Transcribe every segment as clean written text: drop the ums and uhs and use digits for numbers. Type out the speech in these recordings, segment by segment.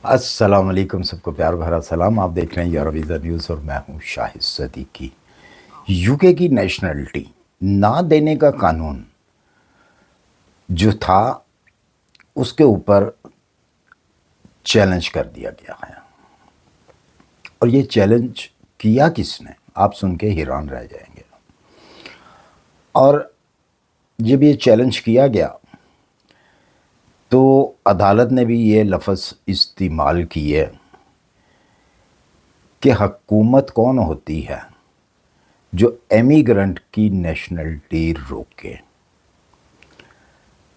السلام علیکم، سب کو پیار بھرا سلام۔ آپ دیکھ رہے ہیں یورویزا نیوز اور میں ہوں شاہد صدیقی۔ یو کے کی نیشنلٹی نہ دینے کا قانون جو تھا اس کے اوپر چیلنج کر دیا گیا ہے، اور یہ چیلنج کیا کس نے، آپ سن کے حیران رہ جائیں گے۔ اور جب یہ چیلنج کیا گیا تو عدالت نے بھی یہ لفظ استعمال کیے کہ حکومت کون ہوتی ہے جو ایمیگرنٹ کی نیشنلٹی روکے۔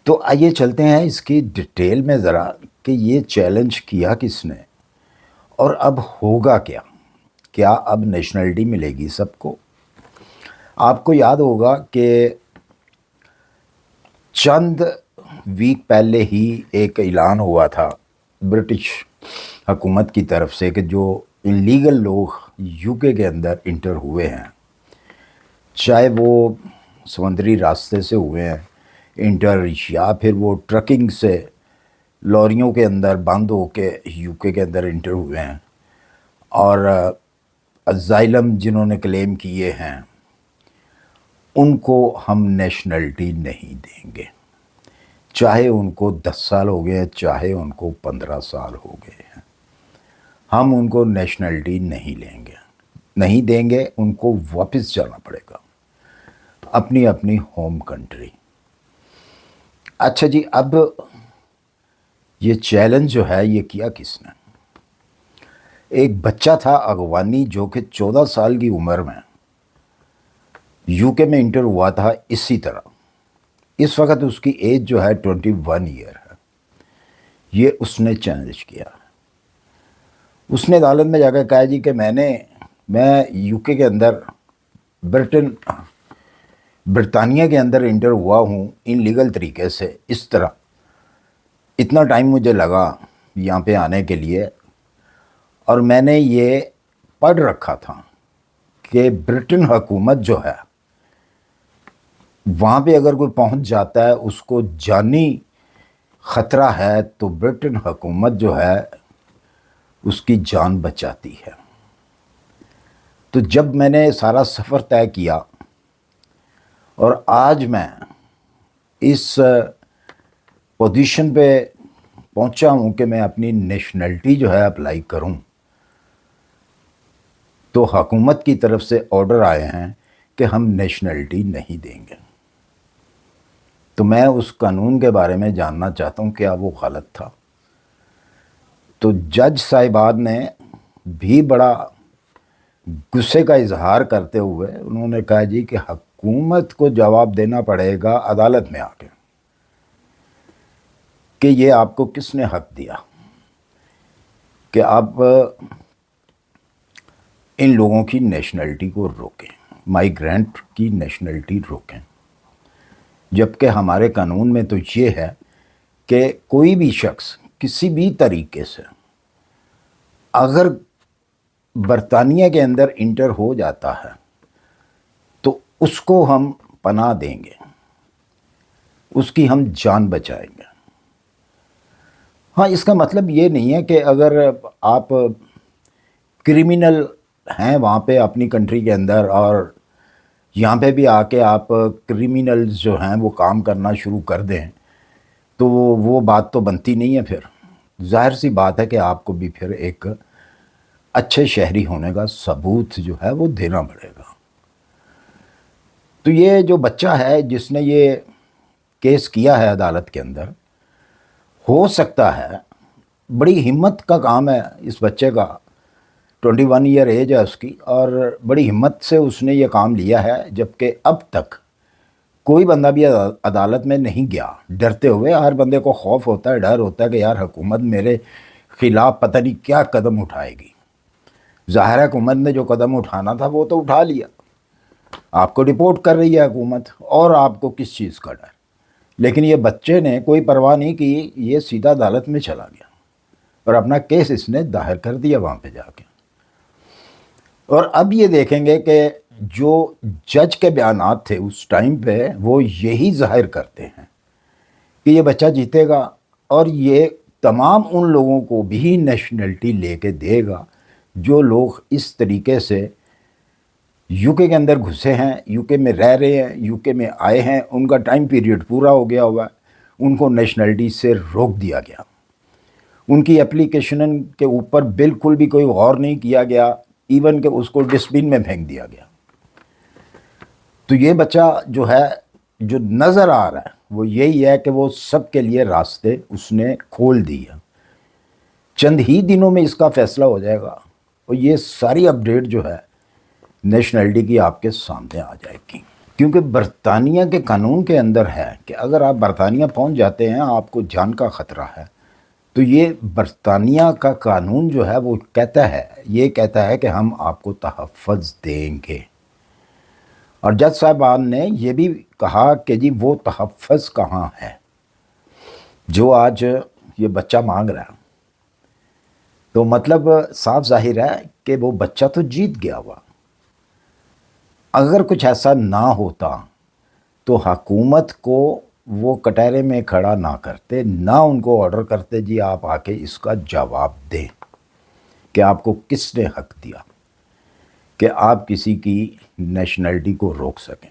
تو آئیے چلتے ہیں اس کی ڈیٹیل میں ذرا کہ یہ چیلنج کیا کس نے اور اب ہوگا کیا۔ کیا اب نیشنلٹی ملے گی سب کو؟ آپ کو یاد ہوگا کہ چند ویک پہلے ہی ایک اعلان ہوا تھا برٹش حکومت کی طرف سے کہ جو انلیگل لوگ یو کے اندر انٹر ہوئے ہیں، چاہے وہ سمندری راستے سے ہوئے ہیں انٹر یا پھر وہ ٹرکنگ سے لوریوں کے اندر بند ہو کے یو کے اندر انٹر ہوئے ہیں، اور ازائلم جنہوں نے کلیم کیے ہیں، ان کو ہم نیشنلٹی نہیں دیں گے، چاہے ان کو 10 سال ہو گئے ہیں، چاہے ان کو 15 سال ہو گئے ہیں، ہم ان کو نیشنلٹی نہیں لیں گے، نہیں دیں گے۔ ان کو واپس جانا پڑے گا اپنی اپنی ہوم کنٹری۔ اچھا جی، اب یہ چیلنج جو ہے یہ کیا کس نے؟ ایک بچہ تھا افغانی جو کہ 14 سال کی عمر میں یو کے میں انٹر ہوا تھا اسی طرح۔ اس وقت اس کی ایج جو ہے 21 ایئر ہے۔ یہ اس نے چیلنج کیا، اس نے عدالت میں جا کے کہا جی کہ میں یو کے اندر برطانیہ کے اندر انٹر ہوا ہوں ان لیگل طریقے سے، اس طرح اتنا ٹائم مجھے لگا یہاں پہ آنے کے لیے، اور میں نے یہ پڑھ رکھا تھا کہ برٹن حکومت جو ہے وہاں پہ اگر کوئی پہنچ جاتا ہے اس کو جانی خطرہ ہے تو برٹن حکومت جو ہے اس کی جان بچاتی ہے۔ تو جب میں نے سارا سفر طے کیا اور آج میں اس پوزیشن پہ پہنچا ہوں کہ میں اپنی نیشنلٹی جو ہے اپلائی کروں، تو حکومت کی طرف سے آرڈر آئے ہیں کہ ہم نیشنلٹی نہیں دیں گے۔ تو میں اس قانون کے بارے میں جاننا چاہتا ہوں کیا وہ غلط تھا؟ تو جج صاحبان نے بھی بڑا غصے کا اظہار کرتے ہوئے انہوں نے کہا جی کہ حکومت کو جواب دینا پڑے گا عدالت میں آ کے کہ یہ آپ کو کس نے حق دیا کہ آپ ان لوگوں کی نیشنلٹی کو روکیں، مائیگرینٹ کی نیشنلٹی روکیں، جبکہ ہمارے قانون میں تو یہ ہے کہ کوئی بھی شخص کسی بھی طریقے سے اگر برطانیہ کے اندر انٹر ہو جاتا ہے تو اس کو ہم پناہ دیں گے، اس کی ہم جان بچائیں گے۔ ہاں، اس کا مطلب یہ نہیں ہے کہ اگر آپ کرمنل ہیں وہاں پہ اپنی کنٹری کے اندر اور یہاں پہ بھی آ کے آپ کرمنلز جو ہیں وہ کام کرنا شروع کر دیں تو وہ بات تو بنتی نہیں ہے۔ پھر ظاہر سی بات ہے کہ آپ کو بھی پھر ایک اچھے شہری ہونے کا ثبوت جو ہے وہ دینا پڑے گا۔ تو یہ جو بچہ ہے جس نے یہ کیس کیا ہے عدالت کے اندر، ہو سکتا ہے، بڑی ہمت کا کام ہے اس بچے کا، 21 ایئر ایج ہے اس کی، اور بڑی ہمت سے اس نے یہ کام لیا ہے، جبکہ اب تک کوئی بندہ بھی عدالت میں نہیں گیا ڈرتے ہوئے۔ ہر بندے کو خوف ہوتا ہے، ڈر ہوتا ہے کہ یار حکومت میرے خلاف پتہ نہیں کیا قدم اٹھائے گی۔ ظاہر ہے حکومت نے جو قدم اٹھانا تھا وہ تو اٹھا لیا، آپ کو رپورٹ کر رہی ہے حکومت، اور آپ کو کس چیز کا ڈر؟ لیکن یہ بچے نے کوئی پرواہ نہیں کی، یہ سیدھا عدالت میں چلا گیا اور اپنا کیس اس نے داخل کر دیا وہاں پہ جا کے۔ اور اب یہ دیکھیں گے کہ جو جج کے بیانات تھے اس ٹائم پہ وہ یہی ظاہر کرتے ہیں کہ یہ بچہ جیتے گا، اور یہ تمام ان لوگوں کو بھی نیشنلٹی لے کے دے گا جو لوگ اس طریقے سے یو کے اندر گھسے ہیں، یو کے میں رہ رہے ہیں، یو کے میں آئے ہیں، ان کا ٹائم پیریڈ پورا ہو گیا ہوا ہے، ان کو نیشنلٹی سے روک دیا گیا، ان کی اپلیکیشن کے اوپر بالکل بھی کوئی غور نہیں کیا گیا، ایون کہ اس کو ڈسٹ بن میں پھینک دیا گیا۔ تو یہ بچہ جو ہے، جو نظر آ رہا ہے وہ یہی ہے کہ وہ سب کے لیے راستے اس نے کھول دیا۔ چند ہی دنوں میں اس کا فیصلہ ہو جائے گا اور یہ ساری اپڈیٹ جو ہے نیشنلٹی کی آپ کے سامنے آ جائے گی، کیونکہ برطانیہ کے قانون کے اندر ہے کہ اگر آپ برطانیہ پہنچ جاتے ہیں، آپ کو جان کا خطرہ ہے، تو یہ برطانیہ کا قانون جو ہے وہ یہ کہتا ہے کہ ہم آپ کو تحفظ دیں گے۔ اور جج صاحبان نے یہ بھی کہا کہ جی وہ تحفظ کہاں ہے جو آج یہ بچہ مانگ رہا ہے۔ تو مطلب صاف ظاہر ہے کہ وہ بچہ تو جیت گیا ہوا۔ اگر کچھ ایسا نہ ہوتا تو حکومت کو وہ کٹہرے میں کھڑا نہ کرتے، نہ ان کو آرڈر کرتے جی آپ آ کے اس کا جواب دیں کہ آپ کو کس نے حق دیا کہ آپ کسی کی نیشنلٹی کو روک سکیں۔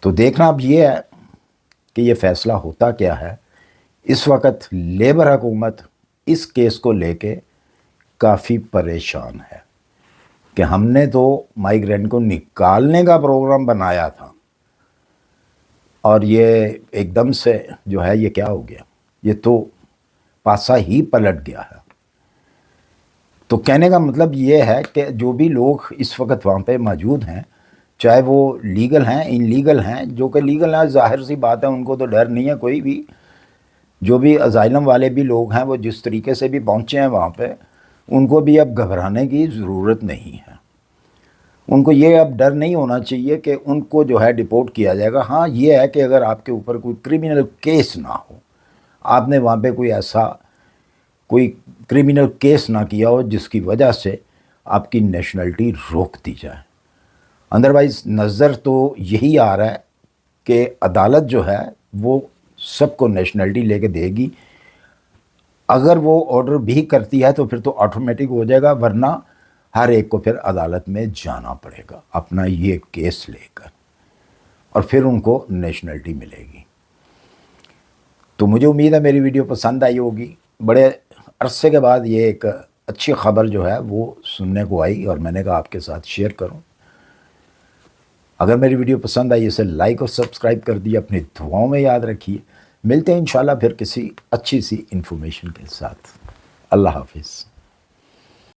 تو دیکھنا اب یہ ہے کہ یہ فیصلہ ہوتا کیا ہے۔ اس وقت لیبر حکومت اس کیس کو لے کے کافی پریشان ہے کہ ہم نے تو مائیگرینٹ کو نکالنے کا پروگرام بنایا تھا اور یہ ایک دم سے جو ہے یہ کیا ہو گیا، یہ تو پاسا ہی پلٹ گیا ہے۔ تو کہنے کا مطلب یہ ہے کہ جو بھی لوگ اس وقت وہاں پہ موجود ہیں، چاہے وہ لیگل ہیں، ان لیگل ہیں، جو کہ لیگل ہیں ظاہر سی بات ہے ان کو تو ڈر نہیں ہے کوئی بھی، جو بھی ازائلم والے بھی لوگ ہیں وہ جس طریقے سے بھی پہنچے ہیں وہاں پہ، ان کو بھی اب گھبرانے کی ضرورت نہیں ہے۔ ان کو یہ اب ڈر نہیں ہونا چاہیے کہ ان کو جو ہے ڈپورٹ کیا جائے گا۔ ہاں یہ ہے کہ اگر آپ کے اوپر کوئی کرمنل کیس نہ ہو، آپ نے وہاں پہ کوئی کرمنل کیس نہ کیا ہو جس کی وجہ سے آپ کی نیشنلٹی روک دی جائے۔ ادروائز نظر تو یہی آ رہا ہے کہ عدالت جو ہے وہ سب کو نیشنلٹی لے کے دے گی۔ اگر وہ آرڈر بھی کرتی ہے تو پھر تو آٹومیٹک ہو جائے گا، ورنہ ہر ایک کو پھر عدالت میں جانا پڑے گا اپنا یہ کیس لے کر، اور پھر ان کو نیشنلٹی ملے گی۔ تو مجھے امید ہے میری ویڈیو پسند آئی ہوگی۔ بڑے عرصے کے بعد یہ ایک اچھی خبر جو ہے وہ سننے کو آئی اور میں نے کہا آپ کے ساتھ شیئر کروں۔ اگر میری ویڈیو پسند آئی اسے لائک اور سبسکرائب کر دیے، اپنی دعاؤں میں یاد رکھیے۔ ملتے ہیں انشاءاللہ پھر کسی اچھی سی انفارمیشن کے ساتھ۔ اللہ حافظ۔